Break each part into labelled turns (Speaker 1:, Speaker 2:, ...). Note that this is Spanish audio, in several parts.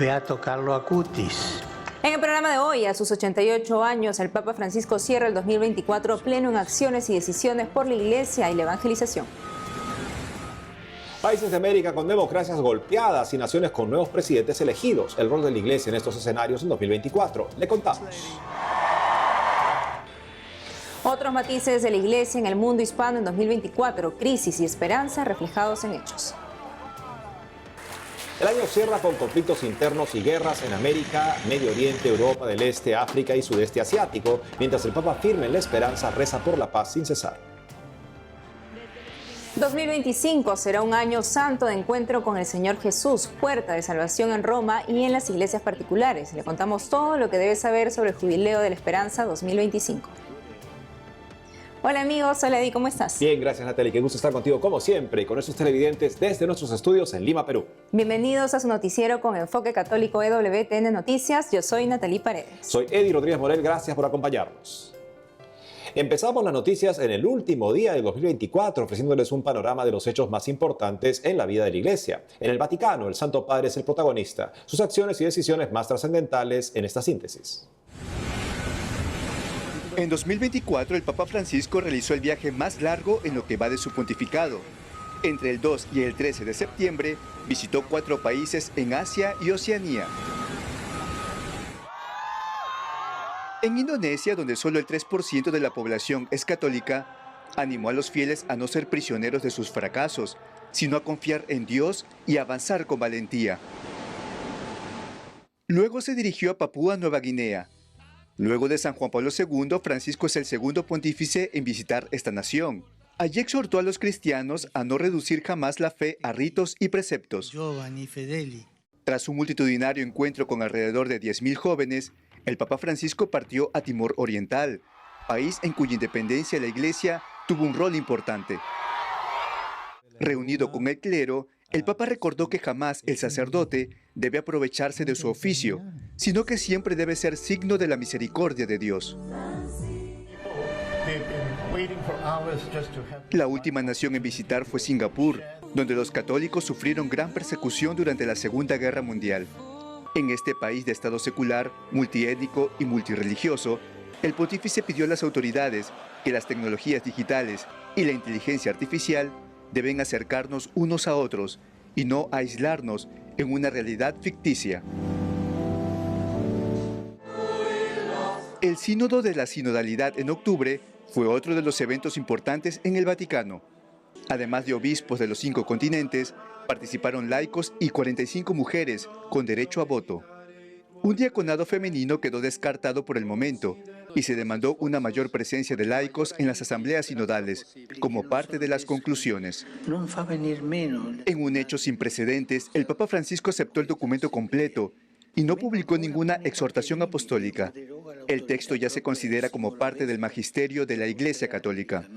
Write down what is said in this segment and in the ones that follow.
Speaker 1: Beato Carlo Acutis.
Speaker 2: En el programa de hoy, a sus 88 años, el Papa Francisco cierra el 2024 pleno en acciones y decisiones por la Iglesia y la evangelización.
Speaker 3: Países de América con democracias golpeadas y naciones con nuevos presidentes elegidos. El rol de la Iglesia en estos escenarios en 2024. Le contamos.
Speaker 2: Otros matices de la Iglesia en el mundo hispano en 2024, crisis y esperanza reflejados en hechos.
Speaker 3: El año cierra con conflictos internos y guerras en América, Medio Oriente, Europa del Este, África y Sudeste Asiático, mientras el Papa firme en la esperanza reza por la paz sin cesar.
Speaker 2: 2025 será un año santo de encuentro con el Señor Jesús, puerta de salvación en Roma y en las iglesias particulares. Le contamos todo lo que debe saber sobre el Jubileo de la Esperanza 2025. Hola amigos, hola Eddie, ¿cómo estás?
Speaker 3: Bien, gracias Natalie, qué gusto estar contigo como siempre y con nuestros televidentes desde nuestros estudios en Lima, Perú.
Speaker 2: Bienvenidos a su noticiero con enfoque católico EWTN Noticias. Yo soy Natalie Paredes.
Speaker 3: Soy Eddie Rodríguez Morel, gracias por acompañarnos. Empezamos las noticias en el último día de 2024, ofreciéndoles un panorama de los hechos más importantes en la vida de la Iglesia. En el Vaticano, el Santo Padre es el protagonista, sus acciones y decisiones más trascendentales en esta síntesis.
Speaker 4: En 2024, el Papa Francisco realizó el viaje más largo en lo que va de su pontificado. Entre el 2 y el 13 de septiembre, visitó 4 países en Asia y Oceanía. En Indonesia, donde solo el 3% de la población es católica, animó a los fieles a no ser prisioneros de sus fracasos, sino a confiar en Dios y avanzar con valentía. Luego se dirigió a Papúa Nueva Guinea. Luego de San Juan Pablo II, Francisco es el segundo pontífice en visitar esta nación. Allí exhortó a los cristianos a no reducir jamás la fe a ritos y preceptos. Tras un multitudinario encuentro con alrededor de 10.000 jóvenes, el Papa Francisco partió a Timor Oriental, país en cuya independencia la Iglesia tuvo un rol importante. Reunido con el clero, el Papa recordó que jamás el sacerdote debe aprovecharse de su oficio, sino que siempre debe ser signo de la misericordia de Dios. La última nación en visitar fue Singapur, donde los católicos sufrieron gran persecución durante la Segunda Guerra Mundial. En este país de estado secular, multiétnico y multirreligioso, el pontífice pidió a las autoridades que las tecnologías digitales y la inteligencia artificial deben acercarnos unos a otros y no aislarnos en una realidad ficticia. El Sínodo de la Sinodalidad en octubre fue otro de los eventos importantes en el Vaticano. Además de obispos de los 5 continentes, participaron laicos y 45 mujeres con derecho a voto. Un diaconado femenino quedó descartado por el momento y se demandó una mayor presencia de laicos en las asambleas sinodales, como parte de las conclusiones. En un hecho sin precedentes, el Papa Francisco aceptó el documento completo y no publicó ninguna exhortación apostólica. El texto ya se considera como parte del magisterio de la Iglesia Católica.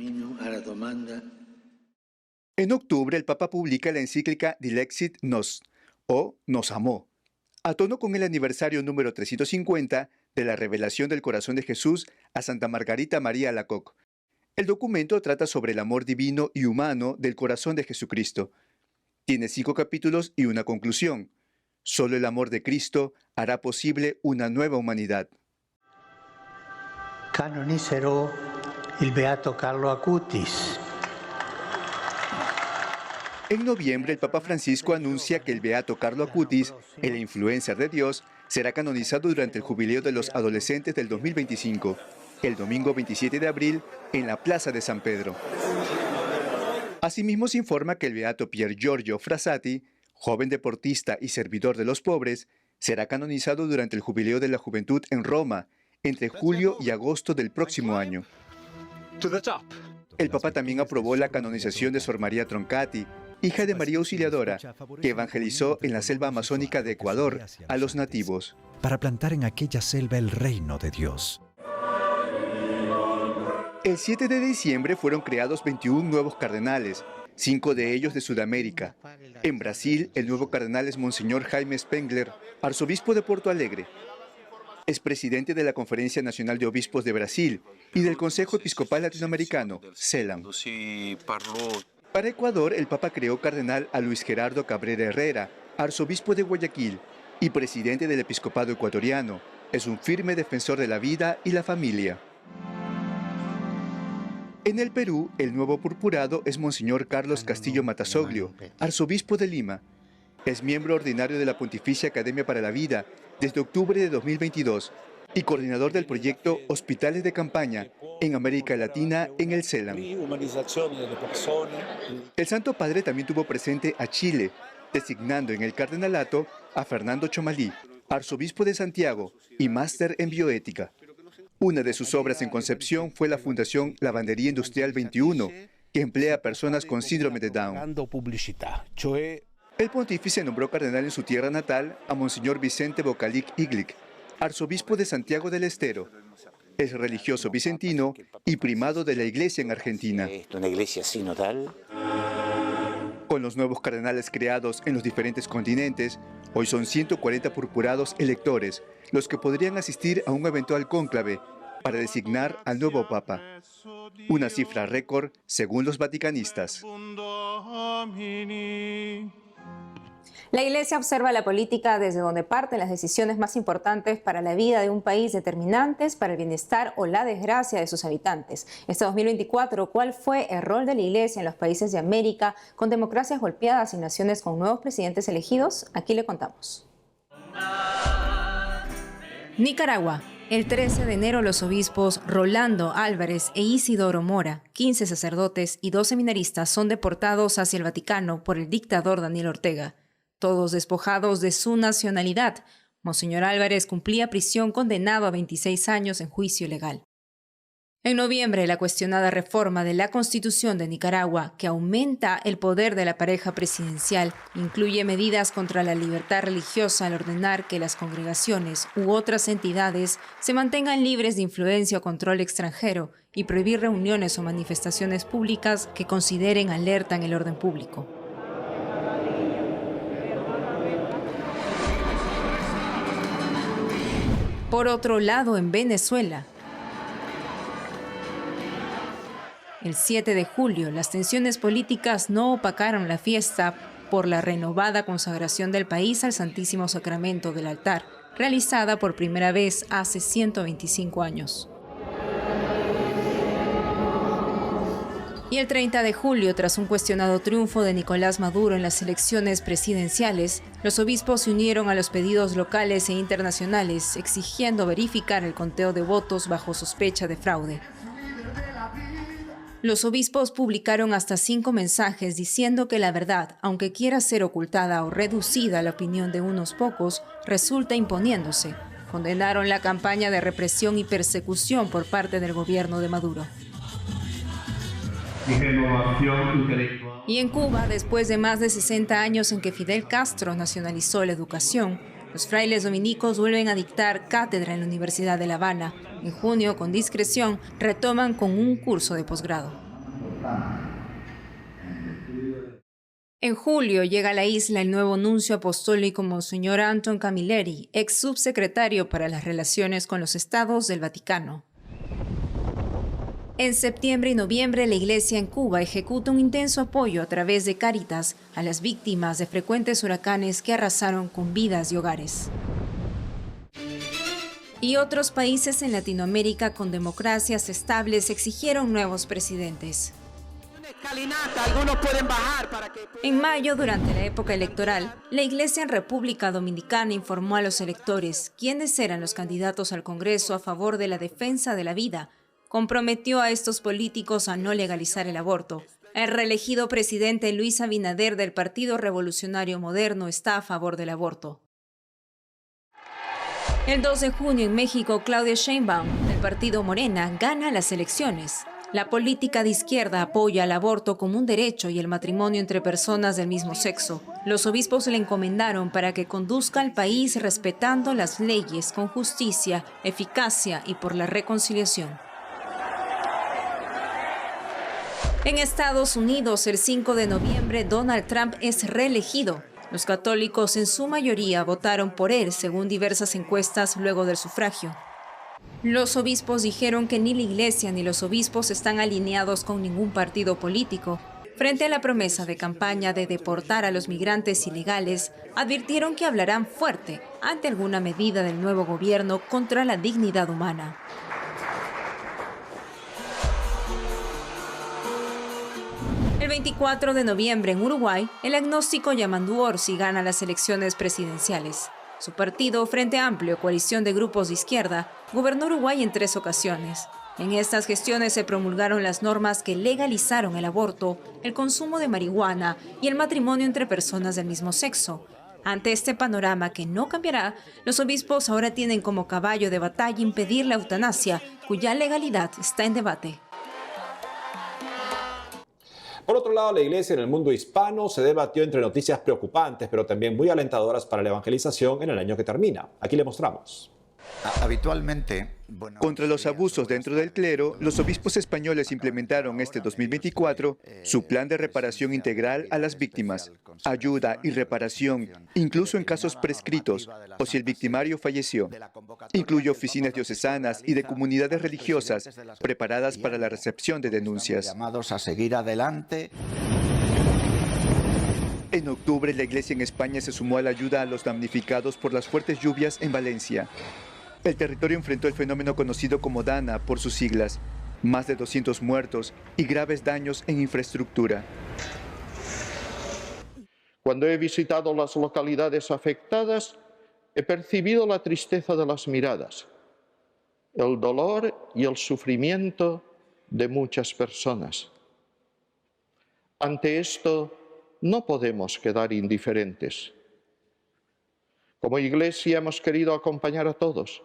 Speaker 4: En octubre, el Papa publica la encíclica Dilexit Nos, o Nos amó, a tono con el aniversario número 350 de la revelación del corazón de Jesús a Santa Margarita María Alacoque. El documento trata sobre el amor divino y humano del corazón de Jesucristo. Tiene 5 capítulos y una conclusión. Solo el amor de Cristo hará posible una nueva humanidad.
Speaker 1: Canonizzerò il Beato Carlo Acutis.
Speaker 4: En noviembre, el Papa Francisco anuncia que el Beato Carlo Acutis, el influencer de Dios, será canonizado durante el Jubileo de los Adolescentes del 2025, el domingo 27 de abril, en la Plaza de San Pedro. Asimismo, se informa que el Beato Pier Giorgio Frassati, joven deportista y servidor de los pobres, será canonizado durante el Jubileo de la Juventud en Roma, entre julio y agosto del próximo año. El Papa también aprobó la canonización de Sor María Troncati, hija de María Auxiliadora, que evangelizó en la selva amazónica de Ecuador a los nativos.
Speaker 5: Para plantar en aquella selva el reino de Dios.
Speaker 4: El 7 de diciembre fueron creados 21 nuevos cardenales, 5 de ellos de Sudamérica. En Brasil, el nuevo cardenal es Monseñor Jaime Spengler, arzobispo de Porto Alegre. Es presidente de la Conferencia Nacional de Obispos de Brasil y del Consejo Episcopal Latinoamericano, CELAM. Para Ecuador, el Papa creó cardenal a Luis Gerardo Cabrera Herrera, arzobispo de Guayaquil, y presidente del episcopado ecuatoriano. Es un firme defensor de la vida y la familia. En el Perú, el nuevo purpurado es Monseñor Carlos Castillo Matasoglio, arzobispo de Lima. Es miembro ordinario de la Pontificia Academia para la Vida desde octubre de 2022 y coordinador del proyecto Hospitales de Campaña en América Latina en el CELAM. El Santo Padre también tuvo presente a Chile, designando en el cardenalato a Fernando Chomalí, arzobispo de Santiago y máster en bioética. Una de sus obras en concepción fue la Fundación Lavandería Industrial 21, que emplea a personas con síndrome de Down. El pontífice nombró cardenal en su tierra natal a Monseñor Vicente Bocalic Iglic, arzobispo de Santiago del Estero. Es religioso vicentino y primado de la Iglesia en Argentina.
Speaker 6: Una iglesia sinodal.
Speaker 4: Con los nuevos cardenales creados en los diferentes continentes, hoy son 140 purpurados electores los que podrían asistir a un eventual cónclave para designar al nuevo Papa. Una cifra récord según los vaticanistas.
Speaker 2: La Iglesia observa la política desde donde parten las decisiones más importantes para la vida de un país, determinantes para el bienestar o la desgracia de sus habitantes. Este 2024, ¿cuál fue el rol de la Iglesia en los países de América con democracias golpeadas y naciones con nuevos presidentes elegidos? Aquí le contamos. Nicaragua. El 13 de enero los obispos Rolando Álvarez e Isidoro Mora, 15 sacerdotes y 2 seminaristas son deportados hacia el Vaticano por el dictador Daniel Ortega. Todos despojados de su nacionalidad. Monseñor Álvarez cumplía prisión condenado a 26 años en juicio legal. En noviembre, la cuestionada reforma de la Constitución de Nicaragua, que aumenta el poder de la pareja presidencial, incluye medidas contra la libertad religiosa al ordenar que las congregaciones u otras entidades se mantengan libres de influencia o control extranjero y prohibir reuniones o manifestaciones públicas que consideren alertan el orden público. Por otro lado, en Venezuela, el 7 de julio, las tensiones políticas no opacaron la fiesta por la renovada consagración del país al Santísimo Sacramento del altar, realizada por primera vez hace 125 años. Y el 30 de julio, tras un cuestionado triunfo de Nicolás Maduro en las elecciones presidenciales, los obispos se unieron a los pedidos locales e internacionales, exigiendo verificar el conteo de votos bajo sospecha de fraude. Los obispos publicaron hasta 5 mensajes diciendo que la verdad, aunque quiera ser ocultada o reducida a la opinión de unos pocos, resulta imponiéndose. Condenaron la campaña de represión y persecución por parte del gobierno de Maduro. Y en Cuba, después de más de 60 años en que Fidel Castro nacionalizó la educación, los frailes dominicos vuelven a dictar cátedra en la Universidad de La Habana. En junio, con discreción, retoman con un curso de posgrado. En julio llega a la isla el nuevo nuncio apostólico Monseñor Anton Camilleri, ex subsecretario para las relaciones con los estados del Vaticano. En septiembre y noviembre, la Iglesia en Cuba ejecuta un intenso apoyo a través de Cáritas a las víctimas de frecuentes huracanes que arrasaron con vidas y hogares. Y otros países en Latinoamérica con democracias estables exigieron nuevos presidentes. En mayo, durante la época electoral, la Iglesia en República Dominicana informó a los electores quiénes eran los candidatos al Congreso a favor de la defensa de la vida. Comprometió a estos políticos a no legalizar el aborto. El reelegido presidente Luis Abinader del Partido Revolucionario Moderno está a favor del aborto. El 2 de junio en México, Claudia Sheinbaum, del partido Morena, gana las elecciones. La política de izquierda apoya el aborto como un derecho y el matrimonio entre personas del mismo sexo. Los obispos le encomendaron para que conduzca al país respetando las leyes con justicia, eficacia y por la reconciliación. En Estados Unidos, el 5 de noviembre, Donald Trump es reelegido. Los católicos en su mayoría votaron por él, según diversas encuestas luego del sufragio. Los obispos dijeron que ni la Iglesia ni los obispos están alineados con ningún partido político. Frente a la promesa de campaña de deportar a los migrantes ilegales, advirtieron que hablarán fuerte ante alguna medida del nuevo gobierno contra la dignidad humana. El 24 de noviembre en Uruguay, el agnóstico Yamandu Orsi gana las elecciones presidenciales. Su partido, Frente Amplio, coalición de grupos de izquierda, gobernó Uruguay en 3 ocasiones. En estas gestiones se promulgaron las normas que legalizaron el aborto, el consumo de marihuana y el matrimonio entre personas del mismo sexo. Ante este panorama que no cambiará, los obispos ahora tienen como caballo de batalla impedir la eutanasia, cuya legalidad está en debate.
Speaker 3: Por otro lado, la iglesia en el mundo hispano se debatió entre noticias preocupantes, pero también muy alentadoras para la evangelización en el año que termina. Aquí le mostramos.
Speaker 6: Habitualmente,
Speaker 4: Contra los abusos dentro del clero, los obispos españoles implementaron este 2024 su plan de reparación integral a las víctimas, ayuda y reparación, incluso en casos prescritos o si el victimario falleció. Incluye oficinas diocesanas y de comunidades religiosas preparadas para la recepción de denuncias.
Speaker 6: llamados a seguir adelante.
Speaker 4: En octubre, la iglesia en España se sumó a la ayuda a los damnificados por las fuertes lluvias en Valencia. El territorio enfrentó el fenómeno conocido como Dana por sus siglas, más de 200 muertos y graves daños en infraestructura.
Speaker 7: Cuando he visitado las localidades afectadas, he percibido la tristeza de las miradas, el dolor y el sufrimiento de muchas personas. Ante esto, no podemos quedar indiferentes. Como Iglesia hemos querido acompañar a todos,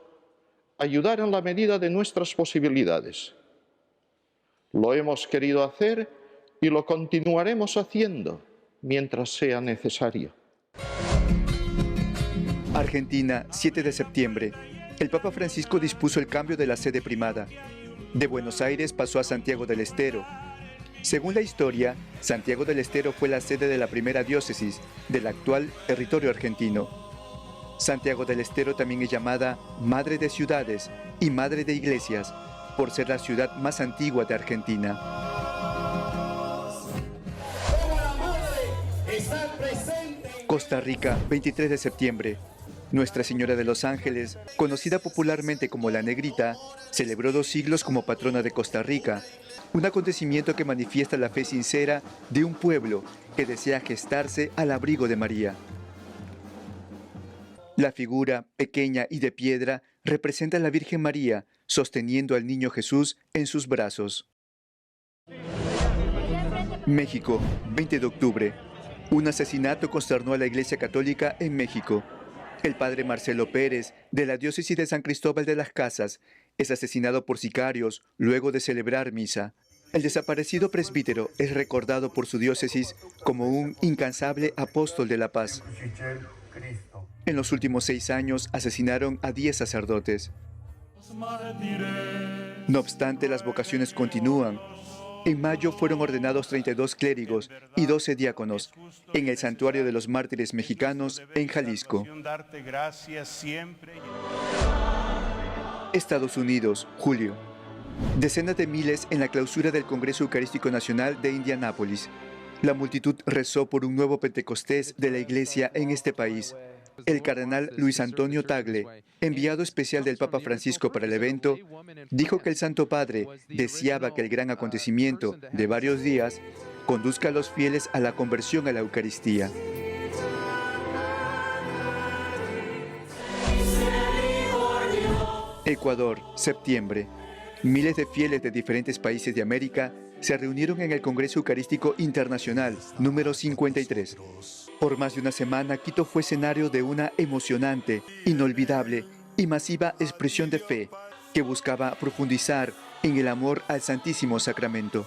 Speaker 7: ayudar en la medida de nuestras posibilidades. Lo hemos querido hacer y lo continuaremos haciendo mientras sea necesario.
Speaker 4: Argentina, 7 de septiembre. El Papa Francisco dispuso el cambio de la sede primada. De Buenos Aires pasó a Santiago del Estero. Según la historia, Santiago del Estero fue la sede de la primera diócesis del actual territorio argentino. Santiago del Estero también es llamada Madre de Ciudades y Madre de Iglesias, por ser la ciudad más antigua de Argentina. Costa Rica, 23 de septiembre. Nuestra Señora de los Ángeles, conocida popularmente como la Negrita, celebró 2 siglos como patrona de Costa Rica, un acontecimiento que manifiesta la fe sincera de un pueblo que desea gestarse al abrigo de María. La figura, pequeña y de piedra, representa a la Virgen María sosteniendo al niño Jesús en sus brazos. México, 20 de octubre. Un asesinato consternó a la Iglesia Católica en México. El padre Marcelo Pérez, de la diócesis de San Cristóbal de las Casas, es asesinado por sicarios luego de celebrar misa. El desaparecido presbítero es recordado por su diócesis como un incansable apóstol de la paz. En los últimos 6 años asesinaron a 10 sacerdotes. No obstante, las vocaciones continúan. En mayo fueron ordenados 32 clérigos y 12 diáconos en el Santuario de los Mártires Mexicanos en Jalisco. Estados Unidos, julio. Decenas de miles en la clausura del Congreso Eucarístico Nacional de Indianápolis. La multitud rezó por un nuevo Pentecostés de la Iglesia en este país. El cardenal Luis Antonio Tagle, enviado especial del Papa Francisco para el evento, dijo que el Santo Padre deseaba que el gran acontecimiento de varios días conduzca a los fieles a la conversión a la Eucaristía. Ecuador, septiembre. Miles de fieles de diferentes países de América se reunieron en el Congreso Eucarístico Internacional número 53. Por más de una semana, Quito fue escenario de una emocionante, inolvidable y masiva expresión de fe que buscaba profundizar en el amor al Santísimo Sacramento.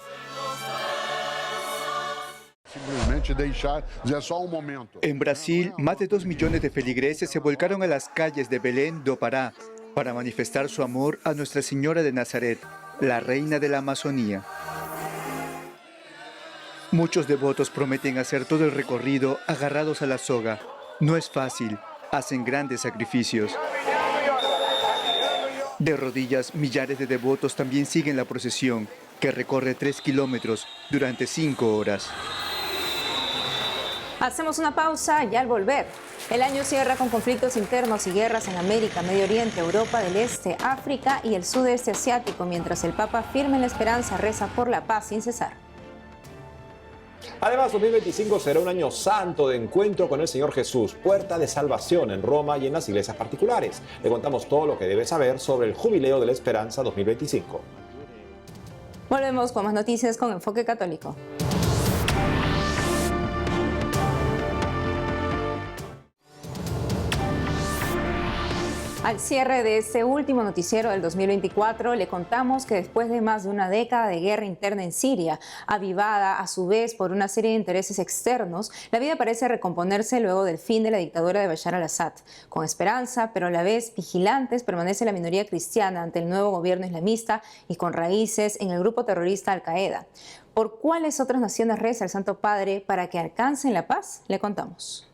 Speaker 4: En Brasil, más de 2 millones de feligreses se volcaron a las calles de Belén do Pará para manifestar su amor a Nuestra Señora de Nazaret, la Reina de la Amazonía. Muchos devotos prometen hacer todo el recorrido agarrados a la soga. No es fácil, hacen grandes sacrificios. De rodillas, millares de devotos también siguen la procesión, que recorre 3 kilómetros durante 5 horas.
Speaker 2: Hacemos una pausa y al volver. El año cierra con conflictos internos y guerras en América, Medio Oriente, Europa del Este, África y el sudeste asiático, mientras el Papa firme en la esperanza reza por la paz sin cesar.
Speaker 3: Además, 2025 será un año santo de encuentro con el Señor Jesús, puerta de salvación en Roma y en las iglesias particulares. Le contamos todo lo que debe saber sobre el Jubileo de la Esperanza 2025.
Speaker 2: Volvemos con más noticias con Enfoque Católico. Al cierre de este último noticiero del 2024, le contamos que después de más de una década de guerra interna en Siria, avivada a su vez por una serie de intereses externos, la vida parece recomponerse luego del fin de la dictadura de Bashar al-Assad. Con esperanza, pero a la vez vigilantes, permanece la minoría cristiana ante el nuevo gobierno islamista y con raíces en el grupo terrorista Al-Qaeda. ¿Por cuáles otras naciones reza el Santo Padre para que alcancen la paz? Le contamos.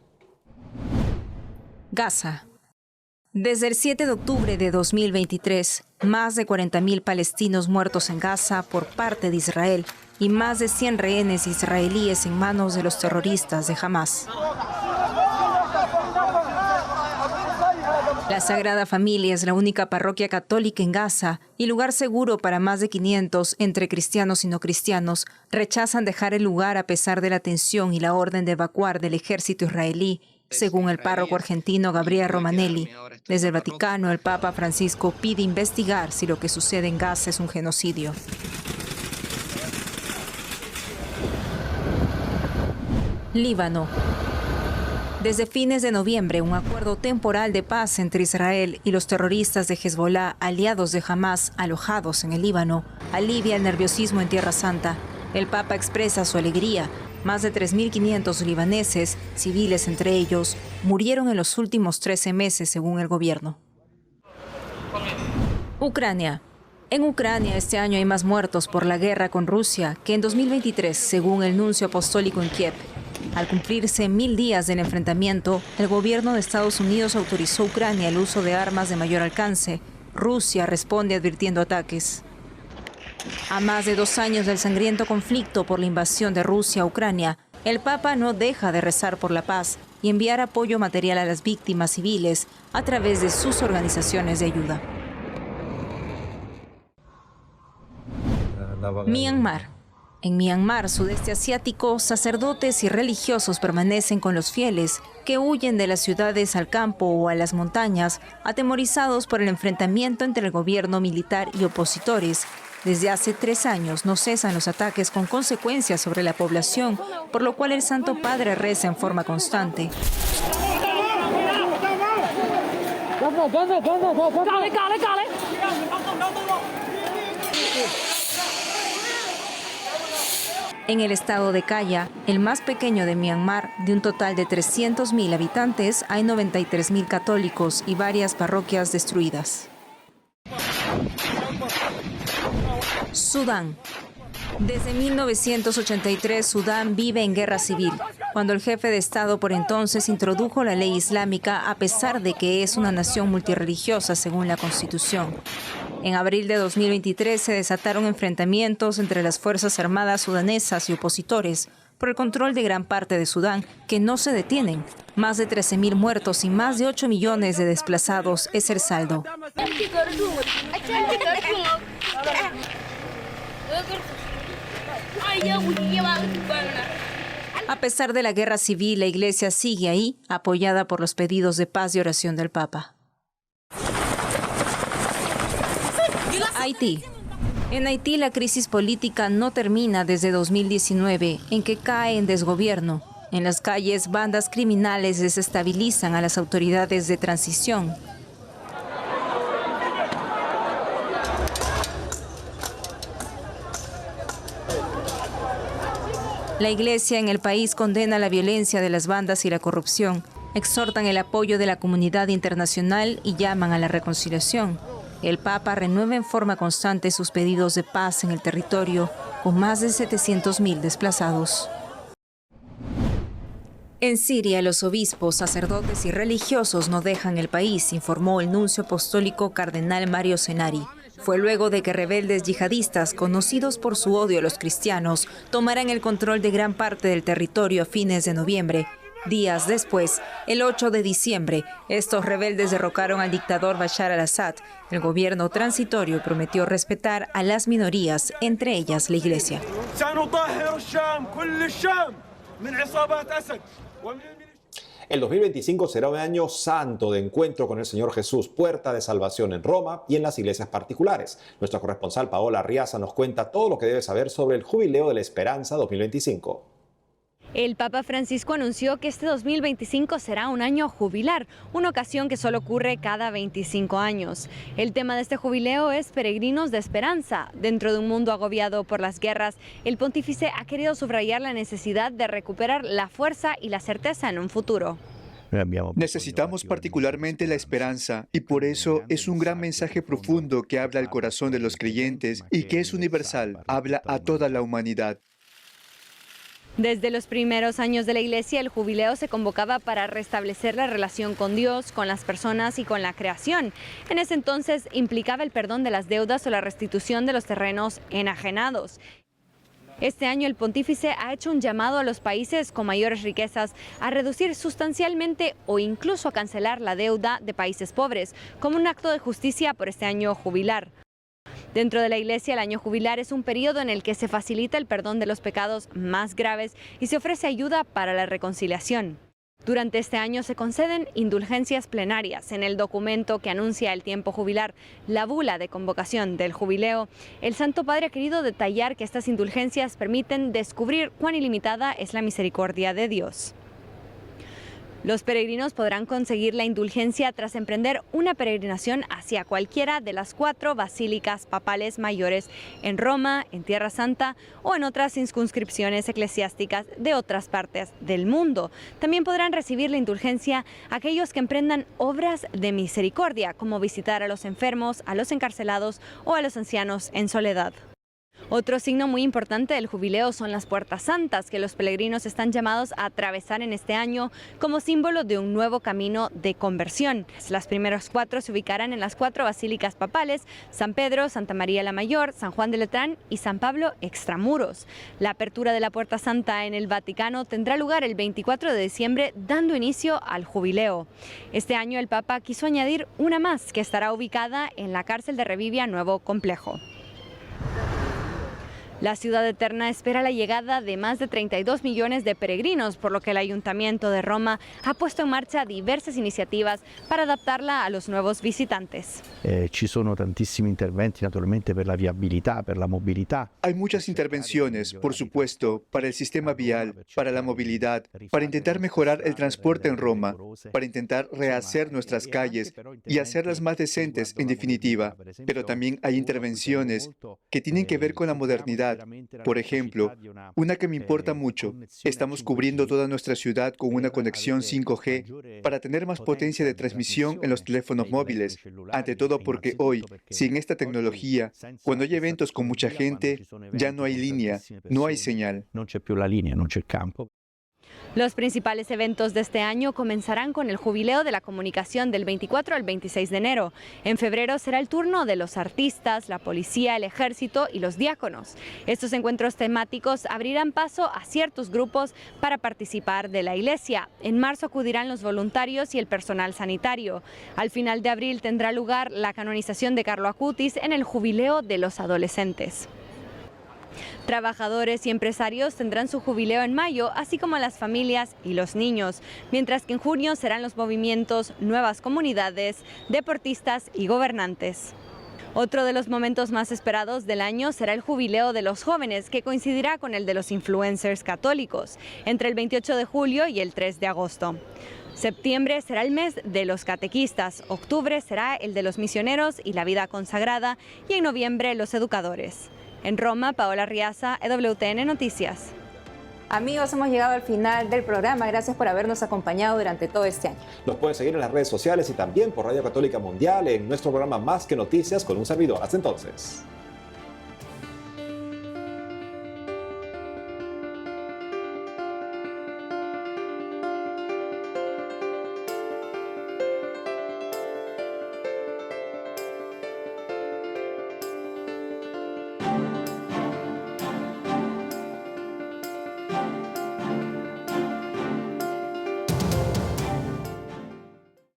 Speaker 2: Gaza. Desde el 7 de octubre de 2023, más de 40.000 palestinos muertos en Gaza por parte de Israel y más de 100 rehenes israelíes en manos de los terroristas de Hamás. La Sagrada Familia es la única parroquia católica en Gaza y lugar seguro para más de 500 entre cristianos y no cristianos. Rechazan dejar el lugar a pesar de la tensión y la orden de evacuar del ejército israelí, según el párroco argentino Gabriel Romanelli. Desde el Vaticano, el Papa Francisco pide investigar si lo que sucede en Gaza es un genocidio. Líbano. Desde fines de noviembre, un acuerdo temporal de paz entre Israel y los terroristas de Hezbollah, aliados de Hamás, alojados en el Líbano, alivia el nerviosismo en Tierra Santa. El Papa expresa su alegría. Más de 3.500 libaneses, civiles entre ellos, murieron en los últimos 13 meses, según el gobierno. Ucrania. En Ucrania este año hay más muertos por la guerra con Rusia que en 2023, según el nuncio apostólico en Kiev. Al cumplirse 1000 días del enfrentamiento, el gobierno de Estados Unidos autorizó a Ucrania el uso de armas de mayor alcance. Rusia responde advirtiendo ataques. A más de 2 años del sangriento conflicto por la invasión de Rusia a Ucrania, el Papa no deja de rezar por la paz y enviar apoyo material a las víctimas civiles a través de sus organizaciones de ayuda. Myanmar. En Myanmar, sudeste asiático, sacerdotes y religiosos permanecen con los fieles que huyen de las ciudades al campo o a las montañas, atemorizados por el enfrentamiento entre el gobierno militar y opositores. Desde hace 3 años no cesan los ataques con consecuencias sobre la población, por lo cual el Santo Padre reza en forma constante. En el estado de Kaya, el más pequeño de Myanmar, de un total de 300.000 habitantes, hay 93.000 católicos y varias parroquias destruidas. Sudán. Desde 1983, Sudán vive en guerra civil, cuando el jefe de Estado por entonces introdujo la ley islámica a pesar de que es una nación multirreligiosa según la Constitución. En abril de 2023 se desataron enfrentamientos entre las Fuerzas Armadas sudanesas y opositores por el control de gran parte de Sudán, que no se detienen. Más de 13.000 muertos y más de 8 millones de desplazados es el saldo. A pesar de la guerra civil, la Iglesia sigue ahí, apoyada por los pedidos de paz y oración del Papa. Haití. En Haití, la crisis política no termina desde 2019, en que cae en desgobierno. En las calles, bandas criminales desestabilizan a las autoridades de transición. La Iglesia en el país condena la violencia de las bandas y la corrupción, exhortan el apoyo de la comunidad internacional y llaman a la reconciliación. El Papa renueva en forma constante sus pedidos de paz en el territorio, con más de 700.000 desplazados. En Siria, los obispos, sacerdotes y religiosos no dejan el país, informó el nuncio apostólico cardenal Mario Zenari. Fue luego de que rebeldes yihadistas, conocidos por su odio a los cristianos, tomaran el control de gran parte del territorio a fines de noviembre. Días después, el 8 de diciembre, estos rebeldes derrocaron al dictador Bashar al-Assad. El gobierno transitorio prometió respetar a las minorías, entre ellas la iglesia.
Speaker 3: El 2025 será un año santo de encuentro con el Señor Jesús, puerta de salvación en Roma y en las iglesias particulares. Nuestra corresponsal Paola Arriaza nos cuenta todo lo que debe saber sobre el Jubileo de la Esperanza 2025.
Speaker 8: El Papa Francisco anunció que este 2025 será un año jubilar, una ocasión que solo ocurre cada 25 años. El tema de este jubileo es peregrinos de esperanza. Dentro de un mundo agobiado por las guerras, el pontífice ha querido subrayar la necesidad de recuperar la fuerza y la certeza en un futuro.
Speaker 4: Necesitamos particularmente la esperanza y por eso es un gran mensaje profundo que habla al corazón de los creyentes y que es universal, habla a toda la humanidad.
Speaker 8: Desde los primeros años de la Iglesia, el jubileo se convocaba para restablecer la relación con Dios, con las personas y con la creación. En ese entonces implicaba el perdón de las deudas o la restitución de los terrenos enajenados. Este año el pontífice ha hecho un llamado a los países con mayores riquezas a reducir sustancialmente o incluso a cancelar la deuda de países pobres, como un acto de justicia por este año jubilar. Dentro de la Iglesia, el año jubilar es un periodo en el que se facilita el perdón de los pecados más graves y se ofrece ayuda para la reconciliación. Durante este año se conceden indulgencias plenarias. En el documento que anuncia el tiempo jubilar, la bula de convocación del jubileo, el Santo Padre ha querido detallar que estas indulgencias permiten descubrir cuán ilimitada es la misericordia de Dios. Los peregrinos podrán conseguir la indulgencia tras emprender una peregrinación hacia cualquiera de las 4 basílicas papales mayores en Roma, en Tierra Santa o en otras circunscripciones eclesiásticas de otras partes del mundo. También podrán recibir la indulgencia aquellos que emprendan obras de misericordia, como visitar a los enfermos, a los encarcelados o a los ancianos en soledad. Otro signo muy importante del jubileo son las puertas santas que los peregrinos están llamados a atravesar en este año como símbolo de un nuevo camino de conversión. Las primeras 4 se ubicarán en las 4 basílicas papales: San Pedro, Santa María la Mayor, San Juan de Letrán y San Pablo Extramuros. La apertura de la Puerta Santa en el Vaticano tendrá lugar el 24 de diciembre, dando inicio al jubileo. Este año el Papa quiso añadir una más, que estará ubicada en la cárcel de Revivia Nuevo Complejo. La ciudad eterna espera la llegada de más de 32 millones de peregrinos, por lo que el Ayuntamiento de Roma ha puesto en marcha diversas iniciativas para adaptarla a los nuevos visitantes.
Speaker 9: Ci sono tantissimi interventi naturalmente per la viabilità, per la mobilità.
Speaker 4: Hay muchas intervenciones, por supuesto, para el sistema vial, para la movilidad, para intentar mejorar el transporte en Roma, para intentar rehacer nuestras calles y hacerlas más decentes, en definitiva. Pero también hay intervenciones que tienen que ver con la modernidad. Por ejemplo, una que me importa mucho: estamos cubriendo toda nuestra ciudad con una conexión 5G para tener más potencia de transmisión en los teléfonos móviles. Ante todo porque hoy, sin esta tecnología, cuando hay eventos con mucha gente, ya no hay línea, no hay señal.
Speaker 9: Non c'è più la linea, non c'è il campo.
Speaker 8: Los principales eventos de este año comenzarán con el Jubileo de la Comunicación del 24 al 26 de enero. En febrero será el turno de los artistas, la policía, el ejército y los diáconos. Estos encuentros temáticos abrirán paso a ciertos grupos para participar de la Iglesia. En marzo acudirán los voluntarios y el personal sanitario. Al final de abril tendrá lugar la canonización de Carlo Acutis en el Jubileo de los adolescentes. Trabajadores y empresarios tendrán su jubileo en mayo, así como las familias y los niños, mientras que en junio serán los movimientos, nuevas comunidades, deportistas y gobernantes. Otro de los momentos más esperados del año será el jubileo de los jóvenes, que coincidirá con el de los influencers católicos, entre el 28 de julio y el 3 de agosto. Septiembre será el mes de los catequistas, octubre será el de los misioneros y la vida consagrada, y en noviembre los educadores. En Roma, Paola Arriaza, EWTN Noticias.
Speaker 2: Amigos, hemos llegado al final del programa. Gracias por habernos acompañado durante todo este año.
Speaker 3: Nos pueden seguir en las redes sociales y también por Radio Católica Mundial en nuestro programa Más que Noticias con un servidor. Hasta entonces.